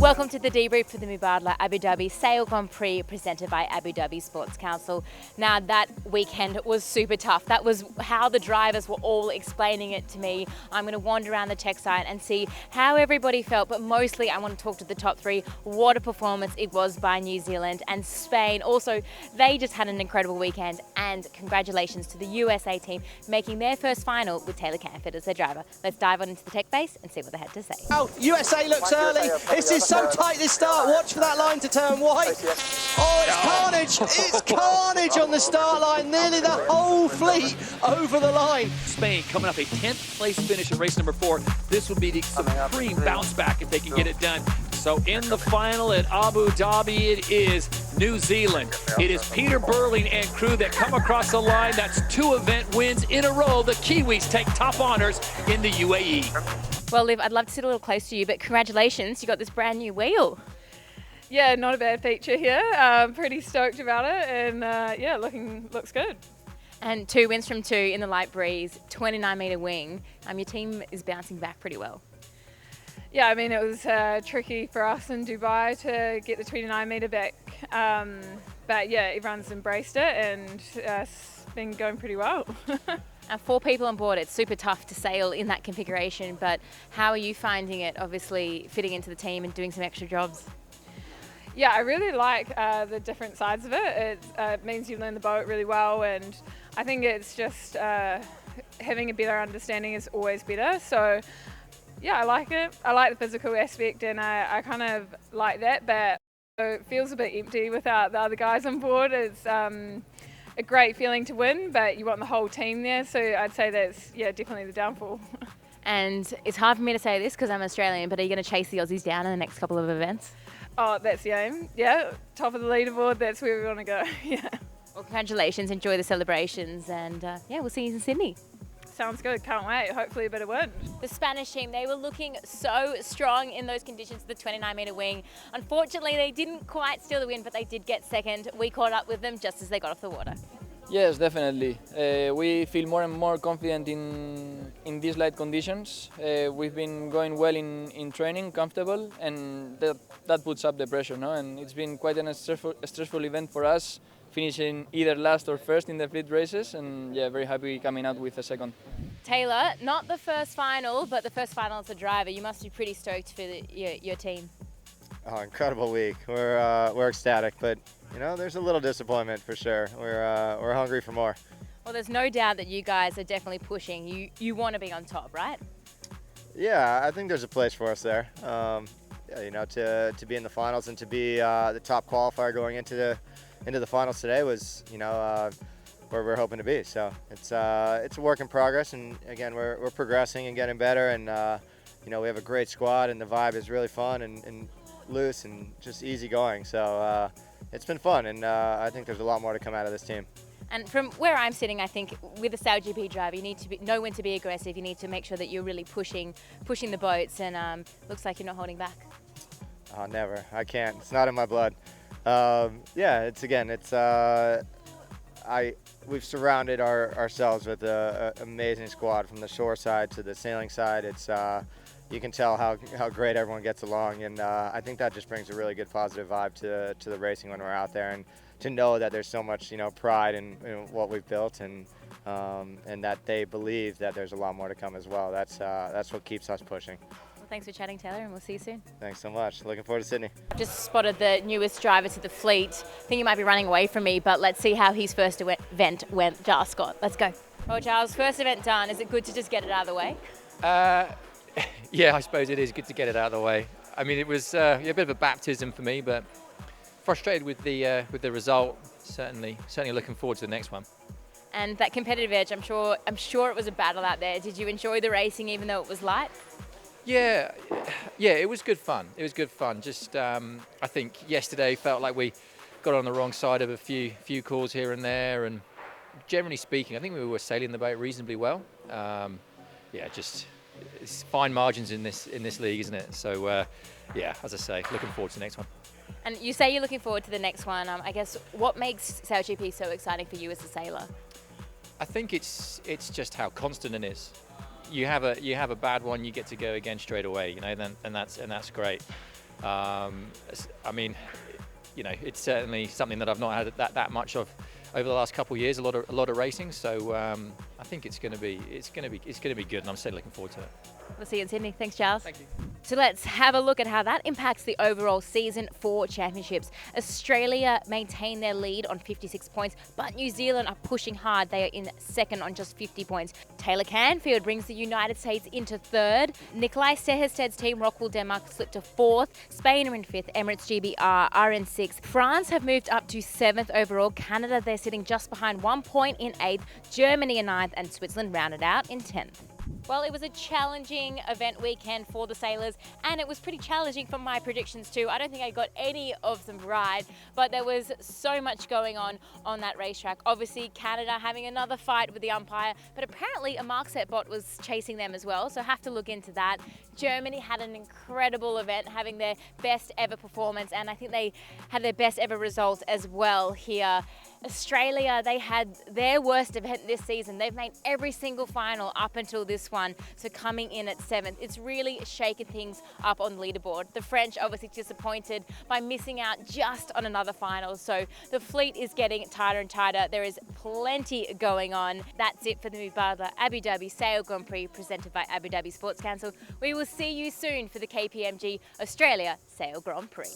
Welcome to the debrief for the Mubadala Abu Dhabi Sail Grand Prix presented by Abu Dhabi Sports Council. Now that weekend was super tough. That was how the drivers were all explaining it to me. I'm going to wander around the tech site and see how everybody felt, but mostly I want to talk to the top three. What a performance it was by New Zealand and Spain. Also, they just had an incredible weekend, and congratulations to the USA team making their first final with Taylor Canford as their driver. Let's dive on into the tech base and see what they had to say. Oh, USA looks early. This is so tight, this start. Watch for that line to turn white. Oh, it's carnage. It's carnage on the start line. Nearly the whole fleet over the line. Spain coming up a 10th place finish in race number 4. This would be the supreme bounce back if they can get it done. So in the final at Abu Dhabi, it is New Zealand. It is Peter Burling and crew that come across the line. That's 2 event wins in a row. The Kiwis take top honors in the UAE. Well, Liv, I'd love to sit a little close to you, but congratulations, you got this brand new wheel. Yeah, not a bad feature here. Pretty stoked about it, and yeah, looks good. And 2 wins from 2 in the light breeze, 29-metre wing. Your team is bouncing back pretty well. Yeah, I mean, it was tricky for us in Dubai to get the 29-metre back. But yeah, everyone's embraced it, and it's been going pretty well. 4 people on board, it's super tough to sail in that configuration, but how are you finding it, obviously fitting into the team and doing some extra jobs? Yeah, I really like the different sides of it. It means you learn the boat really well, and I think it's just having a better understanding is always better. So yeah, I like it. I like the physical aspect, and I kind of like that, but it feels a bit empty without the other guys on board. It's a great feeling to win, but you want the whole team there, so I'd say that's definitely the downfall. And it's hard for me to say this because I'm Australian, but are you going to chase the Aussies down in the next couple of events? Oh, that's the aim. Yeah, top of the leaderboard, that's where we want to go. Yeah. Well, congratulations, enjoy the celebrations, and yeah, we'll see you in Sydney. Sounds good, can't wait. Hopefully a bit of wind. The Spanish team, they were looking so strong in those conditions, the 29-metre wing. Unfortunately, they didn't quite steal the win, but they did get second. We caught up with them just as they got off the water. Yes, definitely. We feel more and more confident in these light conditions. We've been going well in training, comfortable, and that puts up the pressure, no? And it's been quite a stressful event for us, finishing either last or first in the fleet races, and yeah, very happy coming out with a second. Taylor, not the first final, but the first final as a driver. You must be pretty stoked for your team. Oh, incredible week. We're ecstatic, but you know, there's a little disappointment for sure. We're hungry for more. Well, there's no doubt that you guys are definitely pushing. You want to be on top, right? Yeah, I think there's a place for us there. Yeah, you know, to be in the finals and to be the top qualifier going into the finals today was, you know, where we're hoping to be. So it's a work in progress, and again, we're progressing and getting better, and you know, we have a great squad, and the vibe is really fun and loose and just easy going. So it's been fun, and I think there's a lot more to come out of this team. And from where I'm sitting, I think with a SailGP driver, you need to know when to be aggressive. You need to make sure that you're really pushing the boats, and looks like you're not holding back. Oh, never. I can't. It's not in my blood. Yeah, we've surrounded ourselves with an amazing squad from the shore side to the sailing side. It's you can tell how great everyone gets along, and I think that just brings a really good positive vibe to the racing when we're out there, and to know that there's so much, you know, pride in what we've built, and that they believe that there's a lot more to come as well. That's what keeps us pushing. Well, thanks for chatting, Taylor, and we'll see you soon. Thanks so much. Looking forward to Sydney. Just spotted the newest driver to the fleet. I think he might be running away from me, but let's see how his first event went. Giles Scott, let's go. Well, Giles, first event done. Is it good to just get it out of the way? Yeah, I suppose it is good to get it out of the way. I mean, it was a bit of a baptism for me, but frustrated with the result. Certainly looking forward to the next one. And that competitive edge, I'm sure it was a battle out there. Did you enjoy the racing even though it was light? Yeah, it was good fun. It was good fun. Just I think yesterday felt like we got on the wrong side of a few calls here and there, and generally speaking, I think we were sailing the boat reasonably well. Yeah, just it's fine margins in this league, isn't it? So yeah, as I say, looking forward to the next one. And you say you're looking forward to the next one. I guess what makes SailGP so exciting for you as a sailor? I think it's just how constant it is. You have a bad one, you get to go again straight away, you know, and that's great. I mean, you know, it's certainly something that I've not had that much of over the last couple of years. A lot of racing, so I think it's going to be good, and I'm certainly looking forward to it. We'll see you in Sydney. Thanks, Charles. Thank you. So let's have a look at how that impacts the overall season for championships. Australia maintain their lead on 56 points, but New Zealand are pushing hard. They are in second on just 50 points. Taylor Canfield brings the United States into third. Nikolai Sehersted's team, Rockwool Denmark, slipped to fourth. Spain are in fifth. Emirates GBR are in sixth. France have moved up to seventh overall. Canada, they're sitting just behind 1 point in eighth. Germany in ninth, and Switzerland rounded out in 10th. Well, it was a challenging event weekend for the sailors, and it was pretty challenging for my predictions too. I don't think I got any of them right, but there was so much going on that racetrack. Obviously, Canada having another fight with the umpire, but apparently a Markset bot was chasing them as well, so have to look into that. Germany had an incredible event, having their best ever performance, and I think they had their best ever results as well here. Australia, they had their worst event this season. They've made every single final up until this one, so coming in at 7th. It's really shaken things up on the leaderboard. The French obviously disappointed by missing out just on another final, so the fleet is getting tighter and tighter. There is plenty going on. That's it for the Mubadala Abu Dhabi Sail Grand Prix presented by Abu Dhabi Sports Council. We will see you soon for the KPMG Australia Sail Grand Prix.